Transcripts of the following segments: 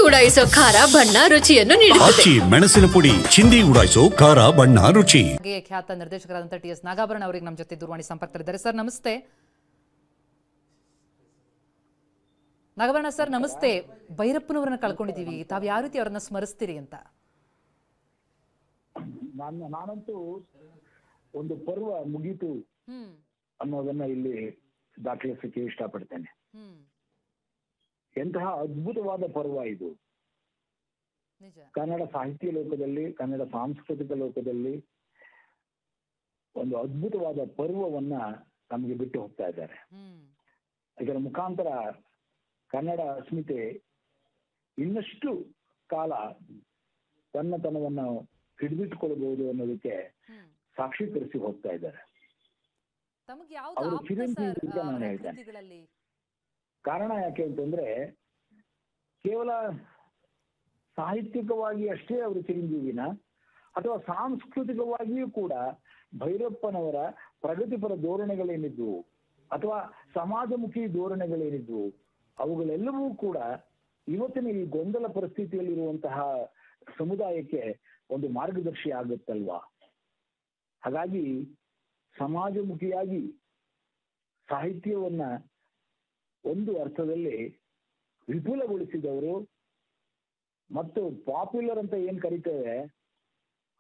ಉಡಾಯಿಸೋ ಖಾರ ಬಣ್ಣ ರುಚಿಯನ್ನು ನೀಡುತ್ತದೆ. ಮೆಣಸಿನ ಪುಡಿ ಚಿಂದಿ ಉಡಾಯಿಸೋ ಖಾರ ಬಣ್ಣ ರುಚಿ. ಖ್ಯಾತ ನಿರ್ದೇಶಕರಾದಂಥ ಟಿ.ಎಸ್. ನಾಗಾಭರಣ ಅವರಿಗೆ ನಮ್ಮ ಜೊತೆ ದೂರವಾಣಿ ಸಂಪರ್ಕದಲ್ಲಿದ್ದಾರೆ. ಸರ್ ನಮಸ್ತೆ. ನಾಗಾಭರಣ ಸರ್ ನಮಸ್ತೆ. ಭೈರಪ್ಪನವರನ್ನ ಕಳ್ಕೊಂಡಿದ್ದೀವಿ, ತಾವು ಯಾವ ರೀತಿ ಅವರನ್ನ ಸ್ಮರಿಸ್ತೀರಿ ಅಂತ? ನಾನಂತೂ ಒಂದು ಪರ್ವ ಮುಗೀತು ಅನ್ನೋದನ್ನ ಇಲ್ಲಿ ದಾಖಲಿಸಕ್ಕೆ ಇಷ್ಟಪಡ್ತೇನೆ. ಎಂತಹ ಅದ್ಭುತವಾದ ಪರ್ವ ಇದು. ಕನ್ನಡ ಸಾಹಿತ್ಯ ಲೋಕದಲ್ಲಿ, ಕನ್ನಡ ಸಾಂಸ್ಕೃತಿಕ ಲೋಕದಲ್ಲಿ ಒಂದು ಅದ್ಭುತವಾದ ಪರ್ವವನ್ನ ನಮಗೆ ಬಿಟ್ಟು ಹೋಗ್ತಾ ಇದ್ದಾರೆ. ಇದರ ಮುಖಾಂತರ ಕನ್ನಡ ಅಸ್ಮಿತೆ ಇನ್ನಷ್ಟು ಕಾಲ ತನ್ನತನವನ್ನು ಹಿಡಿದಿಟ್ಟುಕೊಳ್ಬಹುದು ಅನ್ನೋದಕ್ಕೆ ಸಾಕ್ಷೀಕರಿಸಿ ಹೋಗ್ತಾ ಇದ್ದಾರೆ. ಅವರು ಚಿರಂಜೀವಿ ಅಂತ ನಾನು ಹೇಳ್ತೇನೆ. ಕಾರಣ ಯಾಕೆ ಅಂತಂದ್ರೆ ಕೇವಲ ಸಾಹಿತ್ಯಿಕವಾಗಿ ಅಷ್ಟೇ ಅವರು ಚಿರಂಜೀವಿನ, ಅಥವಾ ಸಾಂಸ್ಕೃತಿಕವಾಗಿಯೂ ಕೂಡ ಭೈರಪ್ಪನವರ ಪ್ರಗತಿಪರ ಧೋರಣೆಗಳೇನಿದ್ವು ಅಥವಾ ಸಮಾಜಮುಖಿ ಧೋರಣೆಗಳೇನಿದ್ವು ಅವುಗಳೆಲ್ಲವೂ ಕೂಡ ಇವತ್ತಿನ ಈ ಗೊಂದಲ ಪರಿಸ್ಥಿತಿಯಲ್ಲಿರುವಂತಹ ಸಮುದಾಯಕ್ಕೆ ಒಂದು ಮಾರ್ಗದರ್ಶಿ ಆಗುತ್ತಲ್ವಾ. ಹಾಗಾಗಿ ಸಮಾಜಮುಖಿಯಾಗಿ ಸಾಹಿತ್ಯವನ್ನ ಒಂದು ಅರ್ಥದಲ್ಲಿ ವಿಪುಲಗೊಳಿಸಿದವರು ಮತ್ತು ಪಾಪ್ಯುಲರ್ ಅಂತ ಏನ್ ಕರಿತೇವೆ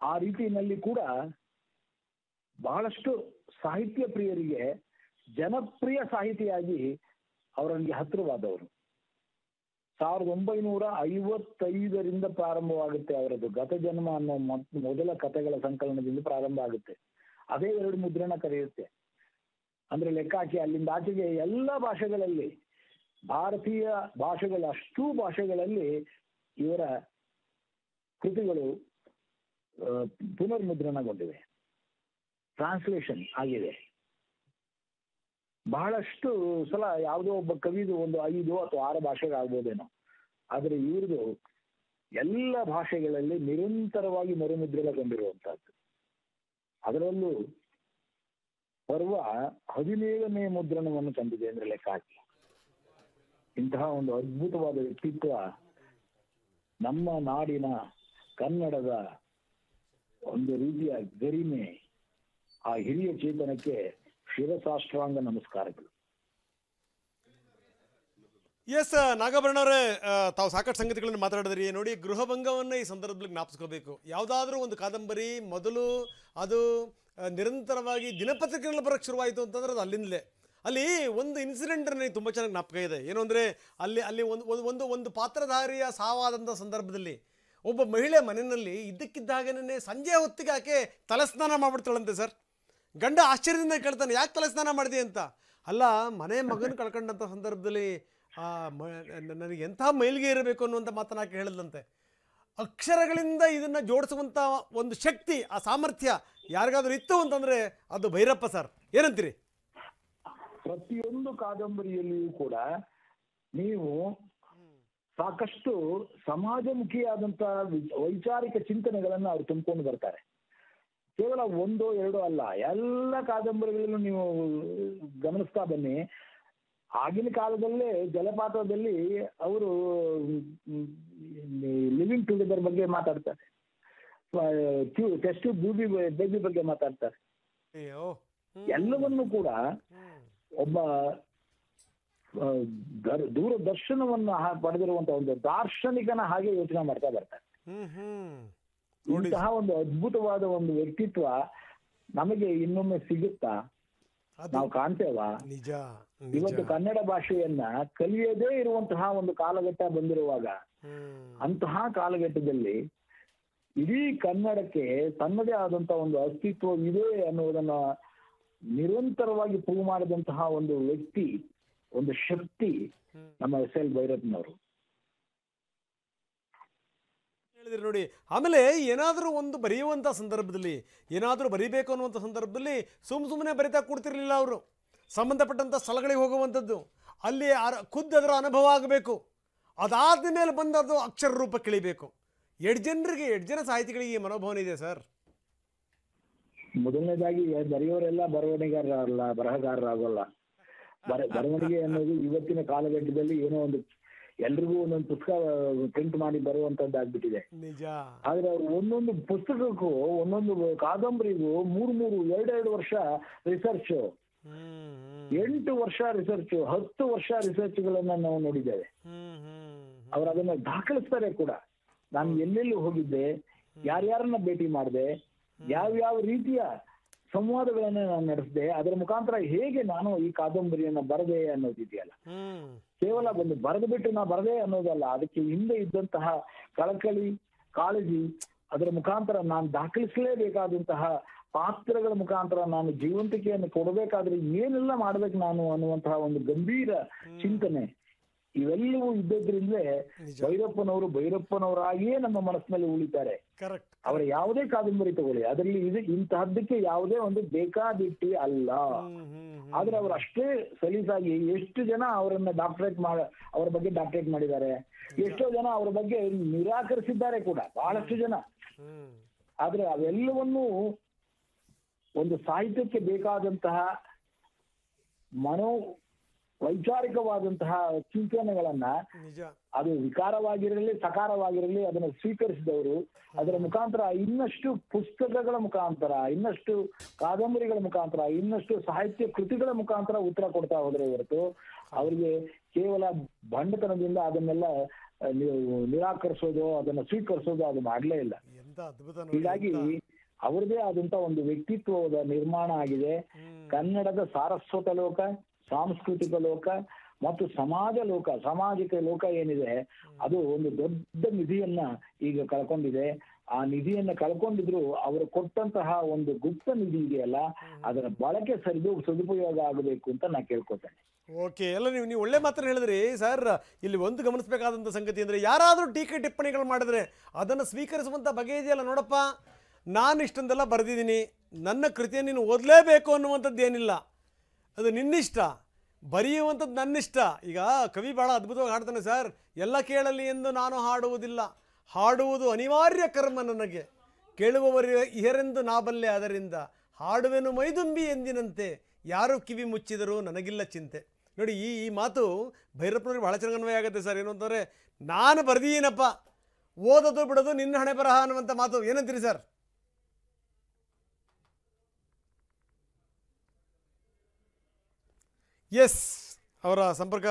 ಆ ರೀತಿಯಲ್ಲಿ ಕೂಡ ಬಹಳಷ್ಟು ಸಾಹಿತ್ಯ ಪ್ರಿಯರಿಗೆ ಜನಪ್ರಿಯ ಸಾಹಿತಿಯಾಗಿ ಅವರಿಗೆ ಹತ್ತಿರವಾದವರು. 1955ರಿಂದ ಪ್ರಾರಂಭವಾಗುತ್ತೆ ಅವರದ್ದು ಗತ ಜನ್ಮ ಅನ್ನೋ ಮೊದಲ ಕಥೆಗಳ ಸಂಕಲನದಿಂದ ಪ್ರಾರಂಭ ಆಗುತ್ತೆ. ಅದೇ 2 ಮುದ್ರಣ ಕರೆಯುತ್ತೆ. ಅಂದ್ರೆ ಲೆಕ್ಕ ಹಾಕಿ ಅಲ್ಲಿಂದ ಆಚೆಗೆ ಎಲ್ಲ ಭಾಷೆಗಳಲ್ಲಿ, ಭಾರತೀಯ ಭಾಷೆಗಳ ಅಷ್ಟೂ ಭಾಷೆಗಳಲ್ಲಿ ಇವರ ಕೃತಿಗಳು ಪುನರ್ಮುದ್ರಣಗೊಂಡಿವೆ, ಟ್ರಾನ್ಸ್ಲೇಷನ್ ಆಗಿದೆ. ಬಹಳಷ್ಟು ಸಲ ಯಾವುದೋ ಒಬ್ಬ ಕವಿದು ಒಂದು 5 ಅಥವಾ 6 ಭಾಷೆಗೆ ಆಗ್ಬೋದೇನೋ, ಆದ್ರೆ ಇವ್ರದು ಎಲ್ಲ ಭಾಷೆಗಳಲ್ಲಿ ನಿರಂತರವಾಗಿ ಮರುಮುದ್ರಣಗೊಂಡಿರುವಂತಹದ್ದು. ಅದರಲ್ಲೂ ಪರ್ವ 17ನೇ ಮುದ್ರಣವನ್ನು ತಂದಿದೆ ಅಂದ್ರೆ ಲೆಕ್ಕ ಹಾಕಿ. ಇಂತಹ ಒಂದು ಅದ್ಭುತವಾದ ವ್ಯಕ್ತಿತ್ವ ನಮ್ಮ ನಾಡಿನ ಕನ್ನಡದ ಒಂದು ರೀತಿಯ ಗರಿಮೆ. ಆ ಹಿರಿಯ ಚೇತನಕ್ಕೆ ಶಿರಸಾಷ್ಟಾಂಗ ನಮಸ್ಕಾರಗಳು. ಎಸ್ ನಾಗಾಭರಣ ಅವರೇ, ತಾವು ಸಾಕಷ್ಟು ಸಂಗತಿಗಳನ್ನು ಮಾತಾಡಿದ್ರಿ. ನೋಡಿ, ಗೃಹಭಂಗವನ್ನು ಈ ಸಂದರ್ಭದಲ್ಲಿ ಜ್ಞಾಪಿಸ್ಕೋಬೇಕು. ಯಾವುದಾದ್ರೂ ಒಂದು ಕಾದಂಬರಿ ಮೊದಲು ಅದು ನಿರಂತರವಾಗಿ ದಿನಪತ್ರಿಕೆಗಳಲ್ಲಿ ಬರೋಕ್ಕೆ ಶುರುವಾಯಿತು ಅಂತಂದ್ರೆ ಅದು ಅಲ್ಲಿಂದಲೇ. ಅಲ್ಲಿ ಒಂದು ಇನ್ಸಿಡೆಂಟ್ ನನಗೆ ತುಂಬ ಚೆನ್ನಾಗಿ ಜ್ಞಾಪಕ ಇದೆ. ಏನು ಅಂದರೆ ಅಲ್ಲಿ ಒಂದು ಪಾತ್ರಧಾರಿಯ ಸಾವಾದಂಥ ಸಂದರ್ಭದಲ್ಲಿ ಒಬ್ಬ ಮಹಿಳೆ ಮನೆಯಲ್ಲಿ ಇದ್ದಕ್ಕಿದ್ದಾಗನೇ ಸಂಜೆ ಹೊತ್ತಿಗೆ ಆಕೆ ತಲೆಸ್ನಾನ ಮಾಡ್ಬಿಡ್ತಾಳಂತೆ ಸರ್. ಗಂಡ ಆಶ್ಚರ್ಯದಿಂದ ಕೇಳ್ತಾನೆ, ಯಾಕೆ ತಲೆಸ್ನಾನ ಮಾಡಿದೆ ಅಂತ. ಅಲ್ಲ, ಮನೆ ಮಗನ ಕಳ್ಕೊಂಡಂಥ ಸಂದರ್ಭದಲ್ಲಿ ನನಗೆ ಎಂಥ ಮೈಲಿಗೆ ಇರಬೇಕು ಅನ್ನುವಂಥ ಮಾತನ್ನ ಆಕೆ ಹೇಳಿದಂತೆ. ಅಕ್ಷರಗಳಿಂದ ಇದನ್ನು ಜೋಡಿಸುವಂಥ ಒಂದು ಶಕ್ತಿ, ಆ ಸಾಮರ್ಥ್ಯ ಯಾರಿಗಾದ್ರೂ ಇತ್ತು ಅಂತಂದರೆ ಅದು ಭೈರಪ್ಪ ಸರ್. ಏನಂತೀರಿ? ಪ್ರತಿಯೊಂದು ಕಾದಂಬರಿಯಲ್ಲಿಯೂ ಕೂಡ ನೀವು ಸಾಕಷ್ಟು ಸಮಾಜಮುಖಿಯಾದಂಥ ವೈಚಾರಿಕ ಚಿಂತನೆಗಳನ್ನ ಅವ್ರು ತುಂಬಿಕೊಂಡು ಬರ್ತಾರೆ. ಕೇವಲ 1 2 ಅಲ್ಲ, ಎಲ್ಲ ಕಾದಂಬರಿಗಳಲ್ಲೂ ನೀವು ಗಮನಿಸ್ತಾ ಬನ್ನಿ. ಆಗಿನ ಕಾಲದಲ್ಲೇ ಜಲಪಾತದಲ್ಲಿ ಅವರು ಲಿವಿಂಗ್ ಟುಗೆದರ್ ಬಗ್ಗೆ ಮಾತಾಡ್ತಾರೆ, ಟೆಸ್ಟ್ ಬೇಬಿ ಬಗ್ಗೆ ಮಾತಾಡ್ತಾರೆ. ಎಲ್ಲವನ್ನೂ ಕೂಡ ಒಬ್ಬ ದೂರದರ್ಶನವನ್ನು ಪಡೆದಿರುವಂತಹ ಒಂದು ದಾರ್ಶನಿಕನ ಹಾಗೆ ಯೋಚನೆ ಮಾಡ್ತಾ ಬರ್ತಾರೆ. ಇಂತಹ ಒಂದು ಅದ್ಭುತವಾದ ಒಂದು ವ್ಯಕ್ತಿತ್ವ ನಮಗೆ ಇನ್ನೊಮ್ಮೆ ಸಿಗುತ್ತಾ? ನಾವು ಕಾಣ್ತೇವಾ? ಇವತ್ತು ಕನ್ನಡ ಭಾಷೆಯನ್ನ ಕಲಿಯದೇ ಇರುವಂತಹ ಒಂದು ಕಾಲಘಟ್ಟ ಬಂದಿರುವಾಗ, ಅಂತಹ ಕಾಲಘಟ್ಟದಲ್ಲಿ ಇಡೀ ಕನ್ನಡಕ್ಕೆ ತನ್ನದೇ ಆದಂತಹ ಒಂದು ಅಸ್ತಿತ್ವ ಇದೆ ಅನ್ನುವುದನ್ನ ನಿರಂತರವಾಗಿ ಪ್ರೂವ್ ಮಾಡಿದಂತಹ ಒಂದು ವ್ಯಕ್ತಿ, ಒಂದು ಶಕ್ತಿ ನಮ್ಮ ಎಸ್.ಎಲ್. ಭೈರಪ್ಪನವರು. ಹೇಳಿದ್ರಿ ನೋಡಿ. ಆಮೇಲೆ ಏನಾದರೂ ಒಂದು ಬರೆಯುವಂಥ ಸಂದರ್ಭದಲ್ಲಿ, ಏನಾದರೂ ಬರೀಬೇಕು ಅನ್ನುವಂಥ ಸಂದರ್ಭದಲ್ಲಿ ಸುಮ್ಮನೆ ಬರಿತಾ ಕೂಡ್ತಿರ್ಲಿಲ್ಲ ಅವರು. ಸಂಬಂಧಪಟ್ಟಂಥ ಸ್ಥಳಗಳಿಗೆ ಹೋಗುವಂಥದ್ದು, ಅಲ್ಲಿ ಖುದ್ದು ಅದರ ಅನುಭವ ಆಗಬೇಕು, ಅದಾದ ಮೇಲೆ ಬಂದದ್ದು ಅಕ್ಷರ ರೂಪ ಇಳಿಬೇಕು. 2 ಜನ ಸಾಹಿತಿಗಳಿಗೆ ಈ ಮನೋಭಾವನೆ ಇದೆ ಸರ್. ಮೊದಲನೇದಾಗಿ ಬರೆಯೋರೆಲ್ಲ ಬರವಣಿಗೆಗಾರರಲ್ಲ, ಬರಹಗಾರರಾಗಲ್ಲ. ಬರವಣಿಗೆ ಅನ್ನೋದು ಇವತ್ತಿನ ಕಾಲಘಟ್ಟದಲ್ಲಿ ಏನೋ ಒಂದು ಎಲ್ರಿಗೂ ಒಂದೊಂದು ಪುಸ್ತಕ ಪ್ರಿಂಟ್ ಮಾಡಿ ಬರುವಂತದ್ದಾಗ್ಬಿಟ್ಟಿದೆ. ನಿಜ. ಆದ್ರೆ ಅವ್ರು ಒಂದೊಂದು ಪುಸ್ತಕಕ್ಕೂ ಒಂದೊಂದು ಕಾದಂಬರಿಗೂ 3-2 ವರ್ಷ ರಿಸರ್ಚ್, 8 ವರ್ಷ ರಿಸರ್ಚ್, 10 ವರ್ಷ ರಿಸರ್ಚ್ಗಳನ್ನ ನಾವು ನೋಡಿದ್ದೇವೆ. ಅವ್ರು ಅದನ್ನ ದಾಖಲಿಸ್ತಾರೆ ಕೂಡ. ನಾನು ಎಲ್ಲೆಲ್ಲಿ ಹೋಗಿದ್ದೆ, ಯಾರ್ಯಾರನ್ನ ಭೇಟಿ ಮಾಡಿದೆ, ಯಾವ್ಯಾವ ರೀತಿಯ ಸಂವಾದಗಳನ್ನ ನಾನು ನಡೆಸಿದೆ, ಅದರ ಮುಖಾಂತರ ಹೇಗೆ ನಾನು ಈ ಕಾದಂಬರಿಯನ್ನ ಬರದೆ ಅನ್ನೋದಿದೆಯಲ್ಲ, ಕೇವಲ ಒಂದು ಬರೆದು ಬಿಟ್ಟು ನಾ ಬರದೆ ಅನ್ನೋದಲ್ಲ, ಅದಕ್ಕೆ ಹಿಂದೆ ಇದ್ದಂತಹ ಕಳಕಳಿ, ಕಾಳಜಿ, ಅದರ ಮುಖಾಂತರ ನಾನು ದಾಖಲಿಸಲೇಬೇಕಾದಂತಹ ಪಾತ್ರಗಳ ಮುಖಾಂತರ ನಾನು ಜೀವಂತಿಕೆಯನ್ನು ಕೊಡಬೇಕಾದ್ರೆ ಏನೆಲ್ಲ ಮಾಡ್ಬೇಕು ನಾನು ಅನ್ನುವಂತಹ ಒಂದು ಗಂಭೀರ ಚಿಂತನೆ ಇವೆಲ್ಲವೂ ಇದ್ದದ್ರಿಂದಲೇ ಭೈರಪ್ಪನವರಾಗಿಯೇ ನಮ್ಮ ಮನಸ್ಸಿನಲ್ಲಿ ಉಳಿತಾರೆ. ಅವರ ಯಾವುದೇ ಕಾದಂಬರಿ ತಗೊಳ್ಳಿ, ಅದರಲ್ಲಿ ಇಂತಹದ್ದಕ್ಕೆ ಯಾವುದೇ ಒಂದು ಬೇಕಾಬಿಟ್ಟಿ ಅಲ್ಲ. ಆದ್ರೆ ಅವರು ಅಷ್ಟೇ ಸಲೀಸಾಗಿ ಎಷ್ಟು ಜನ ಅವರನ್ನ ಅವರ ಬಗ್ಗೆ ಡಾಕ್ಟರೇಟ್ ಮಾಡಿದ್ದಾರೆ, ಎಷ್ಟೋ ಜನ ಅವರ ಬಗ್ಗೆ ನಿರಾಕರಿಸಿದ್ದಾರೆ ಕೂಡ, ಬಹಳಷ್ಟು ಜನ. ಆದ್ರೆ ಅವೆಲ್ಲವನ್ನೂ ಒಂದು ಸಾಹಿತ್ಯಕ್ಕೆ ಬೇಕಾದಂತಹ ವೈಚಾರಿಕವಾದಂತಹ ಚಿಂತನೆಗಳನ್ನ, ಅದು ವಿಕಾರವಾಗಿರಲಿ ಸಕಾರವಾಗಿರಲಿ, ಅದನ್ನ ಸ್ವೀಕರಿಸಿದವರು ಅದರ ಮುಖಾಂತರ ಇನ್ನಷ್ಟು ಪುಸ್ತಕಗಳ ಮುಖಾಂತರ, ಇನ್ನಷ್ಟು ಕಾದಂಬರಿಗಳ ಮುಖಾಂತರ, ಇನ್ನಷ್ಟು ಸಾಹಿತ್ಯ ಕೃತಿಗಳ ಮುಖಾಂತರ ಉತ್ತರ ಕೊಡ್ತಾ ಹೋದ್ರೆ ಹೊರತು ಅವರಿಗೆ ಕೇವಲ ಬಂಡತನದಿಂದ ಅದನ್ನೆಲ್ಲ ನಿರಾಕರಿಸೋದು, ಅದನ್ನ ಸ್ವೀಕರಿಸೋದು ಅದು ಮಾಡ್ಲೇ ಇಲ್ಲ. ಹೀಗಾಗಿ ಅವರದೇ ಆದಂತ ಒಂದು ವ್ಯಕ್ತಿತ್ವದ ನಿರ್ಮಾಣ ಆಗಿದೆ. ಕನ್ನಡದ ಸಾರಸ್ವತ ಲೋಕ, ಸಾಂಸ್ಕೃತಿಕ ಲೋಕ ಮತ್ತು ಸಾಮಾಜಿಕ ಲೋಕ ಏನಿದೆ, ಅದು ಒಂದು ದೊಡ್ಡ ನಿಧಿಯನ್ನ ಈಗ ಕಳ್ಕೊಂಡಿದೆ. ಆ ನಿಧಿಯನ್ನ ಕಳ್ಕೊಂಡಿದ್ರು ಅವರು ಕೊಟ್ಟಂತಹ ಒಂದು ಗುಪ್ತ ನಿಧಿ ಇದೆಯಲ್ಲ, ಅದರ ಬಳಕೆ ಸದುಪಯೋಗ ಆಗಬೇಕು ಅಂತ ನಾ ಕೇಳ್ಕೊತೇನೆ. ಓಕೆ, ಎಲ್ಲ ನೀವು ಒಳ್ಳೆ ಮಾತ್ರ ಹೇಳಿದ್ರಿ ಸರ್. ಇಲ್ಲಿ ಒಂದು ಗಮನಿಸಬೇಕಾದಂಥ ಸಂಗತಿ ಅಂದರೆ, ಯಾರಾದರೂ ಟೀಕೆ ಟಿಪ್ಪಣಿಗಳು ಮಾಡಿದ್ರೆ ಅದನ್ನು ಸ್ವೀಕರಿಸುವಂಥ ಬಗೆ ಇದೆಯಲ್ಲ, ನೋಡಪ್ಪ ನಾನು ಇಷ್ಟೊಂದೆಲ್ಲ ಬರೆದಿದ್ದೀನಿ, ನನ್ನ ಕೃತಿಯನ್ನು ನೀನು ಓದಲೇಬೇಕು ಅನ್ನುವಂಥದ್ದು ಏನಿಲ್ಲ, ಅದು ನಿನ್ನಿಷ್ಟ, ಬರೆಯುವಂಥದ್ದು ನನ್ನಿಷ್ಟ. ಈಗ ಕವಿ ಭಾಳ ಅದ್ಭುತವಾಗಿ ಹಾಡ್ತಾನೆ ಸರ್, ಎಲ್ಲ ಕೇಳಲಿ ಎಂದು ನಾನು ಹಾಡುವುದಿಲ್ಲ, ಹಾಡುವುದು ಅನಿವಾರ್ಯ ಕರ್ಮ ನನಗೆ, ಕೇಳುವವರು ಇಹರೆಂದು ನಾಬಲ್ಲೆ ಅದರಿಂದ, ಹಾಡುವೆನು ಮೈದುಂಬಿ ಎಂದಿನಂತೆ, ಯಾರು ಕಿವಿ ಮುಚ್ಚಿದರೂ ನನಗಿಲ್ಲ ಚಿಂತೆ. ನೋಡಿ, ಈ ಮಾತು ಭೈರಪ್ಪನವ್ರಿಗೆ ಭಾಳ ಚೆನ್ನಾಗಿ ಅನ್ವಯ ಆಗುತ್ತೆ ಸರ್. ಏನು ಅಂತಂದರೆ, ನಾನು ಬರ್ದೀನಪ್ಪ, ಓದೋದು ಬಿಡೋದು ನಿನ್ನ ಹಣೆ ಬರಹ ಅನ್ನುವಂಥ ಮಾತು. ಏನಂತೀರಿ ಸರ್? ಎಸ್, ಅವರ ಸಂಪರ್ಕ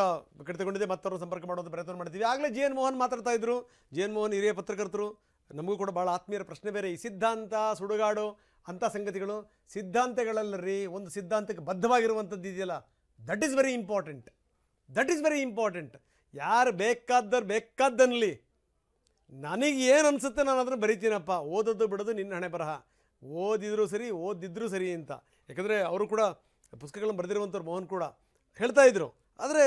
ಕಡಿತಗೊಂಡಿದೆ, ಮತ್ತವರು ಸಂಪರ್ಕ ಮಾಡೋದು ಪ್ರಯತ್ನ ಮಾಡ್ತೀವಿ. ಆಗಲೇ ಜಿ ಎನ್ ಮೋಹನ್ ಮಾತಾಡ್ತಾ ಇದ್ರು. ಜಿ ಎನ್ ಮೋಹನ್ ಹಿರಿಯ ಪತ್ರಕರ್ತರು, ನಮಗೂ ಕೂಡ ಭಾಳ ಆತ್ಮೀಯರ ಪ್ರಶ್ನೆ ಬೇರೆ. ಈ ಸಿದ್ಧಾಂತ, ಸುಡುಗಾಡು ಅಂಥ ಸಂಗತಿಗಳು, ಸಿದ್ಧಾಂತಗಳಲ್ಲರಿ ಒಂದು ಸಿದ್ಧಾಂತಕ್ಕೆ ಬದ್ಧವಾಗಿರುವಂಥದ್ದು ಇದೆಯಲ್ಲ, ದಟ್ ಈಸ್ ವೆರಿ ಇಂಪಾರ್ಟೆಂಟ್. ಯಾರು ಬೇಕಾದ್ದನ್ಲಿ, ನನಗೆ ಏನು ಅನಿಸುತ್ತೆ ನಾನು ಅದನ್ನು ಬರೀತೀನಪ್ಪ, ಓದೋದು ಬಿಡೋದು ನಿನ್ನ ಹಣೆ ಬರಹ, ಓದಿದ್ರು ಸರಿ ಓದಿದ್ರು ಸರಿ ಅಂತ. ಯಾಕಂದರೆ ಅವರು ಕೂಡ ಪುಸ್ತಕಗಳನ್ನು ಬರೆದಿರುವಂಥವ್ರು, ಮೋಹನ್ ಕೂಡ ಹೇಳ್ತಾ ಇದ್ರು. ಆದರೆ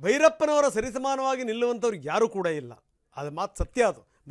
ಭೈರಪ್ಪನವರ ಸರಿಸಮಾನವಾಗಿ ನಿಲ್ಲುವಂಥವ್ರು ಯಾರೂ ಕೂಡ ಇಲ್ಲ, ಅದು ಮಾತು ಸತ್ಯ. ಅದು